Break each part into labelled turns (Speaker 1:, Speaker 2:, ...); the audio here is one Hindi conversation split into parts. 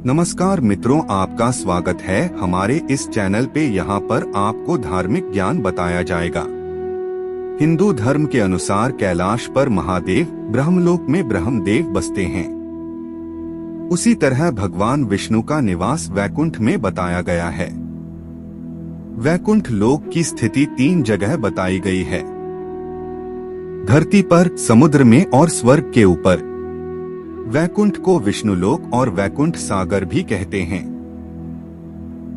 Speaker 1: नमस्कार मित्रों, आपका स्वागत है हमारे इस चैनल पे। यहाँ पर आपको धार्मिक ज्ञान बताया जाएगा। हिंदू धर्म के अनुसार कैलाश पर महादेव, ब्रह्मलोक में ब्रह्मदेव बसते हैं। उसी तरह भगवान विष्णु का निवास वैकुंठ में बताया गया है। वैकुंठ लोक की स्थिति 3 जगह बताई गई है: धरती पर, समुद्र में और स्वर्ग के ऊपर। वैकुंठ को विष्णुलोक और वैकुंठ सागर भी कहते हैं।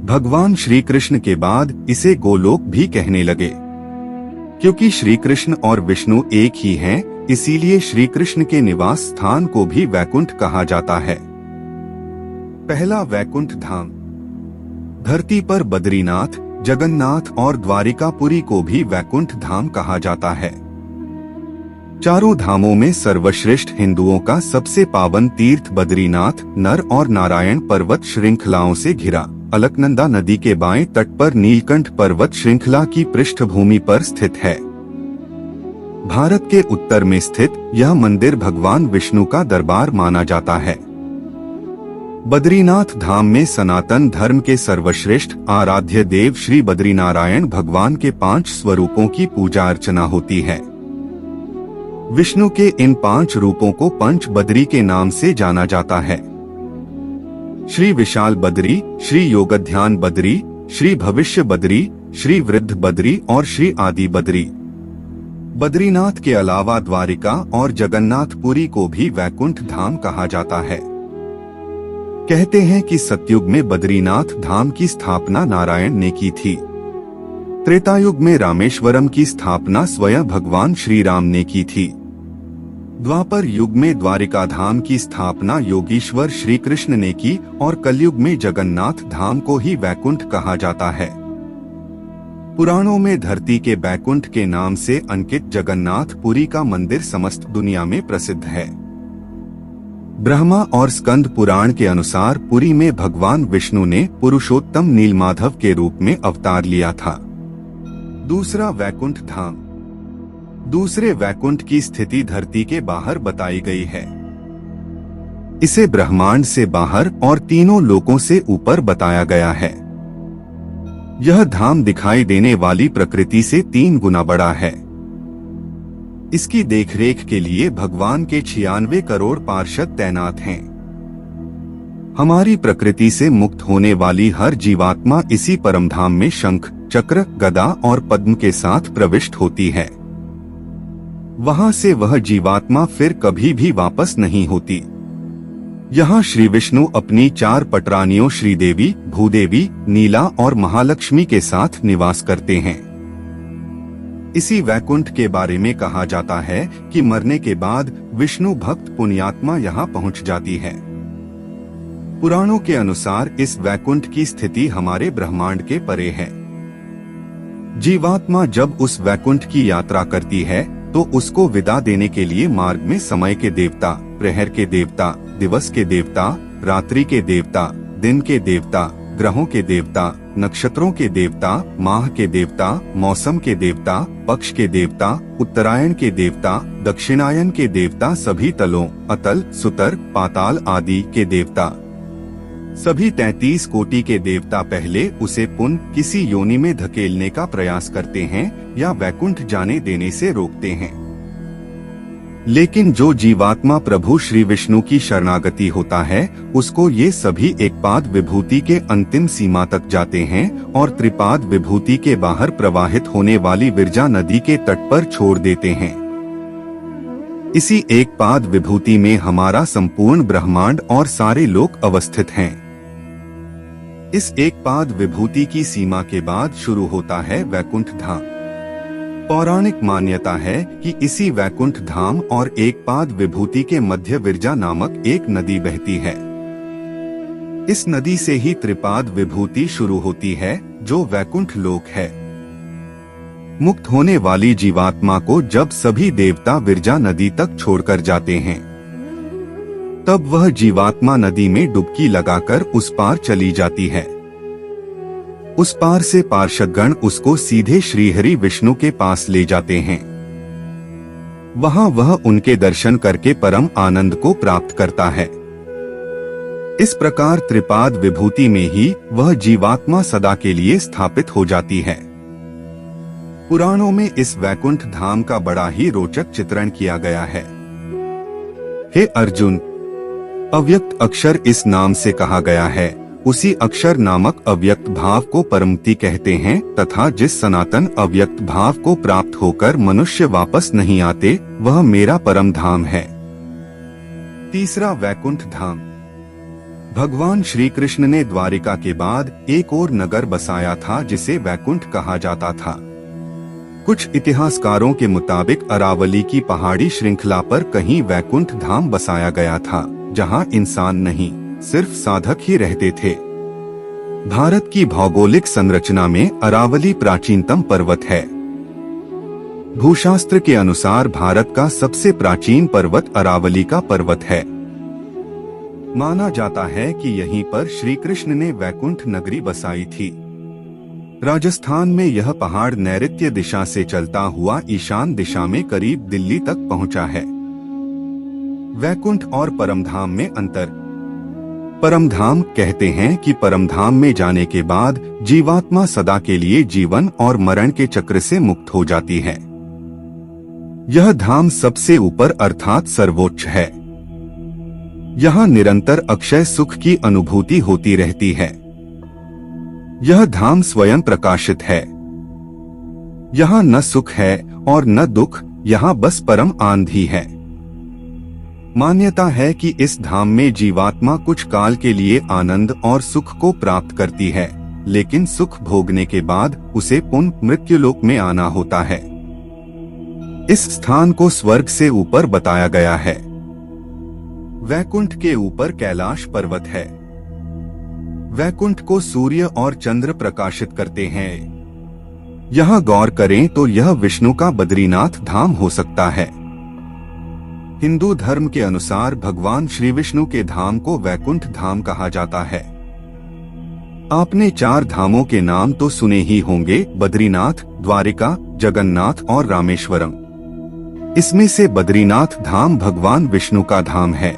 Speaker 1: भगवान श्री कृष्ण के बाद इसे गोलोक भी कहने लगे। क्योंकि श्री कृष्ण और विष्णु एक ही हैं, इसीलिए श्री कृष्ण के निवास स्थान को भी वैकुंठ कहा जाता है। पहला वैकुंठ धाम। धरती पर बद्रीनाथ, जगन्नाथ और द्वारिकापुरी को भी वैकुंठ धाम कहा जाता है। चारों धामों में सर्वश्रेष्ठ हिंदुओं का सबसे पावन तीर्थ बद्रीनाथ नर और नारायण पर्वत श्रृंखलाओं से घिरा अलकनंदा नदी के बाएं तट पर नीलकंठ पर्वत श्रृंखला की पृष्ठभूमि पर स्थित है। भारत के उत्तर में स्थित यह मंदिर भगवान विष्णु का दरबार माना जाता है। बद्रीनाथ धाम में सनातन धर्म के सर्वश्रेष्ठ आराध्य देव श्री बद्रीनारायण भगवान के 5 स्वरूपों की पूजा अर्चना होती है। विष्णु के इन 5 रूपों को पंच बद्री के नाम से जाना जाता है: श्री विशाल बद्री, श्री योगध्यान बद्री, श्री भविष्य बद्री, श्री वृद्ध बद्री और श्री आदि बद्री। बद्रीनाथ के अलावा द्वारिका और जगन्नाथपुरी को भी वैकुंठ धाम कहा जाता है। कहते हैं कि सतयुग में बद्रीनाथ धाम की स्थापना नारायण ने की थी। त्रेतायुग में रामेश्वरम की स्थापना स्वयं भगवान श्री राम ने की थी। द्वापर युग में द्वारिका धाम की स्थापना योगीश्वर श्री कृष्ण ने की और कलयुग में जगन्नाथ धाम को ही वैकुंठ कहा जाता है। पुराणों में धरती के वैकुंठ के नाम से अंकित जगन्नाथपुरी का मंदिर समस्त दुनिया में प्रसिद्ध है। ब्रह्मा और स्कंद पुराण के अनुसार पुरी में भगवान विष्णु ने पुरुषोत्तम नीलमाधव के रूप में अवतार लिया था। दूसरा वैकुंठ धाम। दूसरे वैकुंठ की स्थिति धरती के बाहर बताई गई है। इसे ब्रह्मांड से बाहर और तीनों लोकों से ऊपर बताया गया है। यह धाम दिखाई देने वाली प्रकृति से 3 गुना बड़ा है। इसकी देखरेख के लिए भगवान के 96 करोड़ पार्षद तैनात हैं। हमारी प्रकृति से मुक्त होने वाली हर जीवात्मा इसी परमधाम में शंख, चक्र, गदा और पद्म के साथ प्रविष्ट होती है। वहां से वह जीवात्मा फिर कभी भी वापस नहीं होती। यहाँ श्री विष्णु अपनी 4 पटरानियों श्रीदेवी, भूदेवी, नीला और महालक्ष्मी के साथ निवास करते हैं। इसी वैकुंठ के बारे में कहा जाता है कि मरने के बाद विष्णु भक्त पुण्यात्मा यहाँ पहुँच जाती है। पुराणों के अनुसार इस वैकुंठ की स्थिति हमारे ब्रह्मांड के परे है। जीवात्मा जब उस वैकुंठ की यात्रा करती है तो उसको विदा देने के लिए मार्ग में समय के देवता, प्रहर के देवता, दिवस के देवता, रात्रि के देवता, दिन के देवता, ग्रहों के देवता, नक्षत्रों के देवता, माह के देवता, मौसम के देवता, पक्ष के देवता, उत्तरायण के देवता, दक्षिणायन के देवता, सभी तलों, अतल, सुतर, पाताल आदि के देवता, सभी 33 कोटि के देवता पहले उसे पुनः किसी योनि में धकेलने का प्रयास करते हैं या वैकुंठ जाने देने से रोकते हैं। लेकिन जो जीवात्मा प्रभु श्री विष्णु की शरणागति होता है, उसको ये सभी एकपाद विभूति के अंतिम सीमा तक जाते हैं और त्रिपाद विभूति के बाहर प्रवाहित होने वाली विरजा नदी के तट पर छोड़ देते हैं। इसी एकपाद विभूति में हमारा संपूर्ण ब्रह्मांड और सारे लोक अवस्थित हैं। इस एकपाद विभूति की सीमा के बाद शुरू होता है वैकुंठ धाम। पौराणिक मान्यता है कि इसी वैकुंठ धाम और एकपाद विभूति के मध्य विरजा नामक एक नदी बहती है। इस नदी से ही त्रिपाद विभूति शुरू होती है, जो वैकुंठ लोक है। मुक्त होने वाली जीवात्मा को जब सभी देवता विरजा नदी तक छोड़कर जाते हैं, तब वह जीवात्मा नदी में डुबकी लगाकर उस पार चली जाती है। उस पार से पार्षदगण उसको सीधे श्रीहरि विष्णु के पास ले जाते हैं। वहां वह उनके दर्शन करके परम आनंद को प्राप्त करता है। इस प्रकार त्रिपाद विभूति में ही वह जीवात्मा सदा के लिए स्थापित हो जाती है। पुराणों में इस वैकुंठ धाम का बड़ा ही रोचक चित्रण किया गया है। हे अर्जुन, अव्यक्त अक्षर इस नाम से कहा गया है। उसी अक्षर नामक अव्यक्त भाव को परमति कहते हैं तथा जिस सनातन अव्यक्त भाव को प्राप्त होकर मनुष्य वापस नहीं आते, वह मेरा परम धाम है। तीसरा वैकुंठ धाम। भगवान श्री कृष्ण ने द्वारिका के बाद एक और नगर बसाया था जिसे वैकुंठ कहा जाता था। कुछ इतिहासकारों के मुताबिक अरावली की पहाड़ी श्रृंखला पर कहीं वैकुंठ धाम बसाया गया था, जहां इंसान नहीं, सिर्फ साधक ही रहते थे। भारत की भौगोलिक संरचना में अरावली प्राचीनतम पर्वत है। भूशास्त्र के अनुसार भारत का सबसे प्राचीन पर्वत अरावली का पर्वत है। माना जाता है कि यहीं पर श्री कृष्ण ने वैकुंठ नगरी बसाई थी। राजस्थान में यह पहाड़ नैऋत्य दिशा से चलता हुआ ईशान दिशा में करीब दिल्ली तक पहुंचा है। वैकुंठ और परमधाम में अंतर। परमधाम कहते हैं कि परमधाम में जाने के बाद जीवात्मा सदा के लिए जीवन और मरण के चक्र से मुक्त हो जाती है। यह धाम सबसे ऊपर अर्थात सर्वोच्च है। यहाँ निरंतर अक्षय सुख की अनुभूति होती रहती है। यह धाम स्वयं प्रकाशित है। यहाँ न सुख है और न दुख, यहाँ बस परम आनंद ही है। मान्यता है कि इस धाम में जीवात्मा कुछ काल के लिए आनंद और सुख को प्राप्त करती है, लेकिन सुख भोगने के बाद उसे पुनः मृत्युलोक में आना होता है। इस स्थान को स्वर्ग से ऊपर बताया गया है। वैकुंठ के ऊपर कैलाश पर्वत है। वैकुंठ को सूर्य और चंद्र प्रकाशित करते हैं। यहाँ गौर करें तो यह विष्णु का बद्रीनाथ धाम हो सकता है। हिंदू धर्म के अनुसार भगवान श्री विष्णु के धाम को वैकुंठ धाम कहा जाता है। आपने 4 धामों के नाम तो सुने ही होंगे, बद्रीनाथ, द्वारिका, जगन्नाथ और रामेश्वरम। इसमें से बद्रीनाथ धाम भगवान विष्णु का धाम है।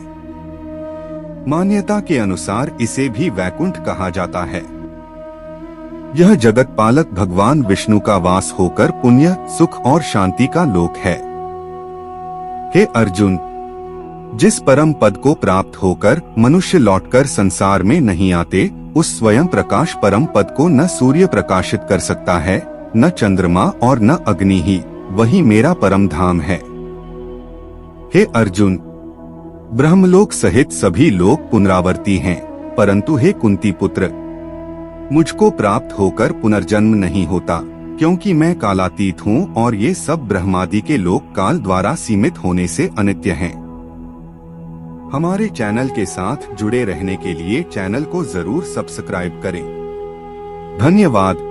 Speaker 1: मान्यता के अनुसार इसे भी वैकुंठ कहा जाता है। यह जगत पालक भगवान विष्णु का वास होकर पुण्य, सुख और शांति का लोक है। हे अर्जुन, जिस परम पद को प्राप्त होकर मनुष्य लौटकर संसार में नहीं आते, उस स्वयं प्रकाश परम पद को न सूर्य प्रकाशित कर सकता है, न चंद्रमा और न अग्नि ही, वही मेरा परम धाम है। हे अर्जुन, ब्रह्मलोक सहित सभी लोक पुनरावर्ती हैं, परंतु हे कुंती पुत्र, मुझको प्राप्त होकर पुनर्जन्म नहीं होता, क्योंकि मैं कालातीत हूँ और ये सब ब्रह्मादि के लोक काल द्वारा सीमित होने से अनित्य हैं। हमारे चैनल के साथ जुड़े रहने के लिए चैनल को जरूर सब्सक्राइब करें। धन्यवाद।